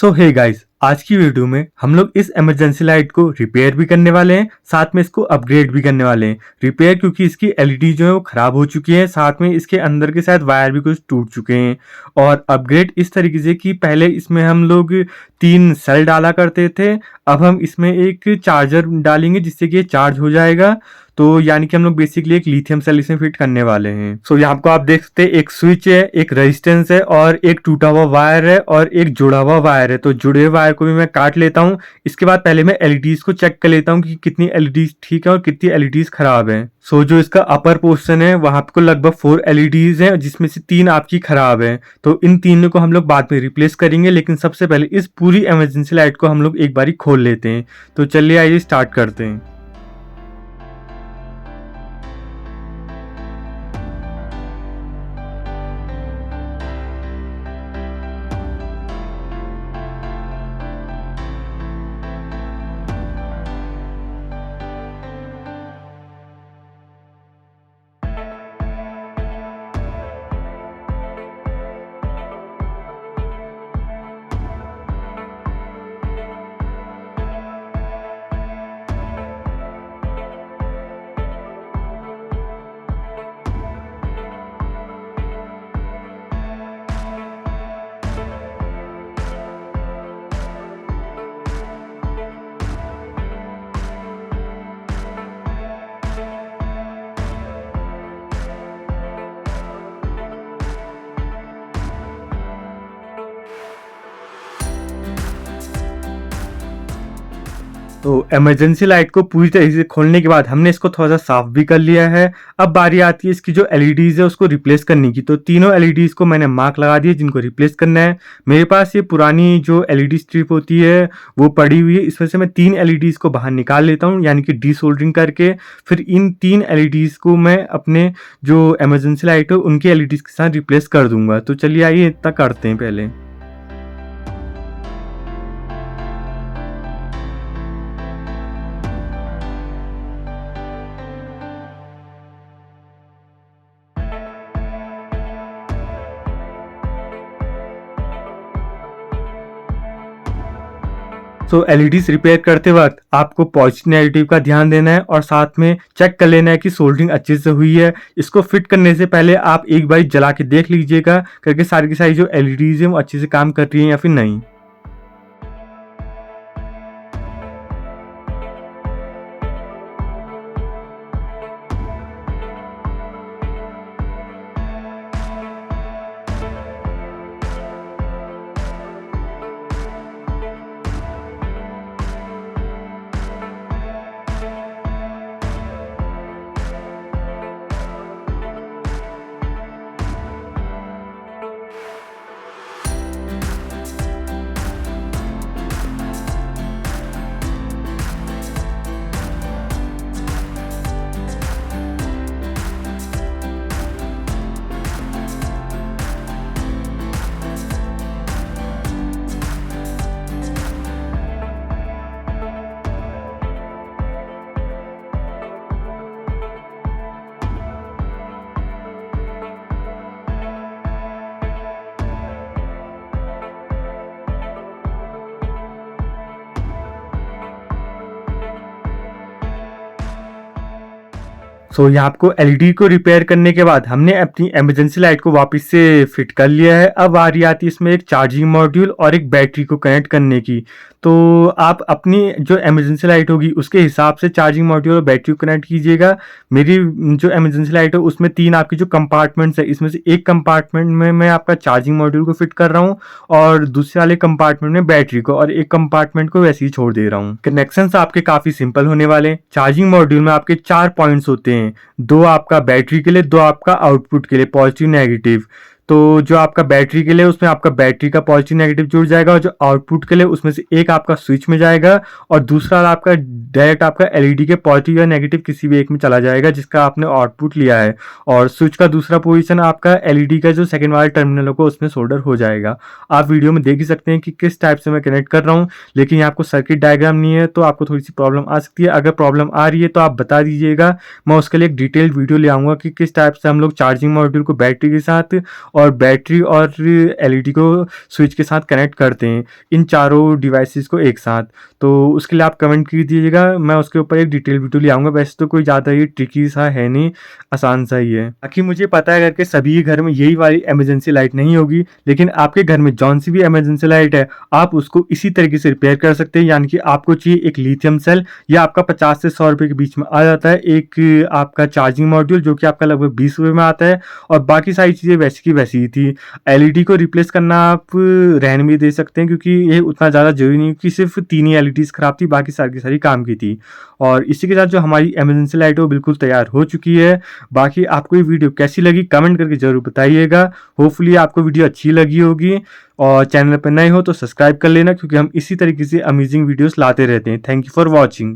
सो hey guys, आज की video में हम लोग इस इमरजेंसी लाइट को रिपेयर भी करने वाले हैं, साथ में इसको अपग्रेड भी करने वाले हैं। रिपेयर क्योंकि इसकी एलईडी जो है वो खराब हो चुकी है, साथ में इसके अंदर के शायद वायर भी कुछ टूट चुके हैं। और अपग्रेड इस तरीके से कि पहले इसमें हम लोग 3 सेल डाला करते थे, अब हम इसमें एक चार्जर डालेंगे जिससे कि ये चार्ज हो जाएगा। तो यानी कि हम लोग बेसिकली एक लिथियम सेल इसमें फिट करने वाले हैं। सो यहाँ को आप देख सकते हैं, एक स्विच है, एक रेजिस्टेंस है और एक टूटा हुआ वायर है और एक जुड़ा हुआ वायर है। तो जुड़े हुए वायर को भी मैं काट लेता हूँ। इसके बाद पहले मैं एलईडीज को चेक कर लेता हूँ कि कितनी एलईडीज ठीक है और कितनी एलईडीज खराब है। सो जो इसका अपर पोर्शन है वहां पे लगभग 4 एलईडीज हैं, जिसमें से 3 आपकी खराब है। तो इन तीनों को हम लोग बाद में रिप्लेस करेंगे, लेकिन सबसे पहले इस पूरी इमरजेंसी लाइट को हम लोग एक बारी खोल लेते हैं। तो चलिए आइए स्टार्ट करते हैं। तो इमरजेंसी लाइट को पूरी तरीके से खोलने के बाद हमने इसको थोड़ा सा साफ भी कर लिया है। अब बारी आती है इसकी जो एलईडीज है उसको रिप्लेस करने की। तो तीनों एलईडीज को मैंने मार्क लगा दिए जिनको रिप्लेस करना है। मेरे पास ये पुरानी जो एलईडी स्ट्रिप होती है वो पड़ी हुई है, इस वजह से मैं 3 एलईडीज को बाहर निकाल लेता हूँ, यानी कि डीसोल्डरिंग करके फिर इन 3 एलईडीज को मैं अपने जो इमरजेंसी लाइट है उनकी एलईडीज के साथ रिप्लेस कर दूंगा। तो चलिए आइए इतना करते हैं पहले। तो एलईडीज रिपेयर करते वक्त आपको पॉजिटिव नेगेटिव का ध्यान देना है और साथ में चेक कर लेना है कि सोल्डरिंग अच्छे से हुई है। इसको फिट करने से पहले आप एक बार जला के देख लीजिएगा करके सारी की सारी जो एलईडीज है वो अच्छे से काम कर रही है या फिर नहीं। सो यहाँ आपको एलईडी को रिपेयर करने के बाद हमने अपनी इमरजेंसी लाइट को वापस से फिट कर लिया है। अब बारी आती है इसमें एक चार्जिंग मॉड्यूल और एक बैटरी को कनेक्ट करने की। तो आप अपनी जो इमरजेंसी लाइट होगी उसके हिसाब से चार्जिंग मॉड्यूल और बैटरी को कनेक्ट कीजिएगा। मेरी जो इमरजेंसी लाइट है उसमें 3 आपकी जो कंपार्टमेंट्स है, इसमें से एक कंपार्टमेंट में मैं आपका चार्जिंग मॉड्यूल को फिट कर रहा हूँ और दूसरे वाले कंपार्टमेंट में बैटरी को, और एक कंपार्टमेंट को वैसे ही छोड़ दे रहा हूँ। कनेक्शंस आपके काफी सिंपल होने वाले हैं। चार्जिंग मॉड्यूल में आपके 4 पॉइंट्स होते हैं, 2 आपका बैटरी के लिए, 2 आपका आउटपुट के लिए, पॉजिटिव नेगेटिव। तो जो आपका बैटरी के लिए उसमें आपका बैटरी का पॉजिटिव नेगेटिव जुड़ जाएगा और जो आउटपुट के लिए उसमें से एक आपका स्विच में जाएगा और दूसरा आपका डायरेक्ट आपका एलईडी के पॉजिटिव या नेगेटिव किसी भी एक में चला जाएगा जिसका आपने आउटपुट लिया है। और स्विच का दूसरा पोजीशन आपका एलईडी का जो सेकंड वाला टर्मिनल होगा उसमें सोल्डर हो जाएगा। आप वीडियो में देख ही सकते हैं कि किस टाइप से मैं कनेक्ट कर रहा हूँ, लेकिन यहाँ आपको सर्किट डायग्राम नहीं है तो आपको थोड़ी सी प्रॉब्लम आ सकती है। अगर प्रॉब्लम आ रही है तो आप बता दीजिएगा, मैं उसके लिए एक डिटेल्ड वीडियो ले आऊँगा कि किस टाइप से हम लोग चार्जिंग मॉड्यूल को बैटरी के साथ और बैटरी और एलईडी को स्विच के साथ कनेक्ट करते हैं, इन चारों डिवाइसेस को एक साथ। तो उसके लिए आप कमेंट कर दीजिएगा, मैं उसके ऊपर एक डिटेल वीडियो ले आऊँगा। वैसे तो कोई ज़्यादा ये ट्रिकी सा है नहीं, आसान सा ही है। बाकी मुझे पता है अगर के सभी के घर में यही वाली इमरजेंसी लाइट नहीं होगी, लेकिन आपके घर में जौन सी भी इमरजेंसी लाइट है, आप उसको इसी तरीके से रिपेयर कर सकते हैं। यानी कि आपको चाहिए एक लिथियम सेल, या आपका 50 से 100 रुपये के बीच में आ जाता है। एक आपका चार्जिंग मॉड्यूल जो कि आपका लगभग 20 रुपये में आता है, और बाकी सारी चीज़ें वैसी की वैसी ही थी। एलईडी को रिप्लेस करना आप रहने भी दे सकते हैं, क्योंकि ये उतना ज़्यादा ज़रूरी नहीं, क्योंकि सिर्फ 3 ही एलईडीज़ खराब थी, बाकी सारी की सारी काम की थी। और इसी के साथ जो हमारी इमरजेंसी लाइट है वो बिल्कुल तैयार हो चुकी है। बाकी आपको ये वीडियो कैसी लगी कमेंट करके ज़रूर बताइएगा। होपफुली आपको वीडियो अच्छी लगी होगी, और चैनल पर नए हो तो सब्सक्राइब कर लेना, क्योंकि हम इसी तरीके से अमेजिंग वीडियोस लाते रहते हैं। Thank you for watching.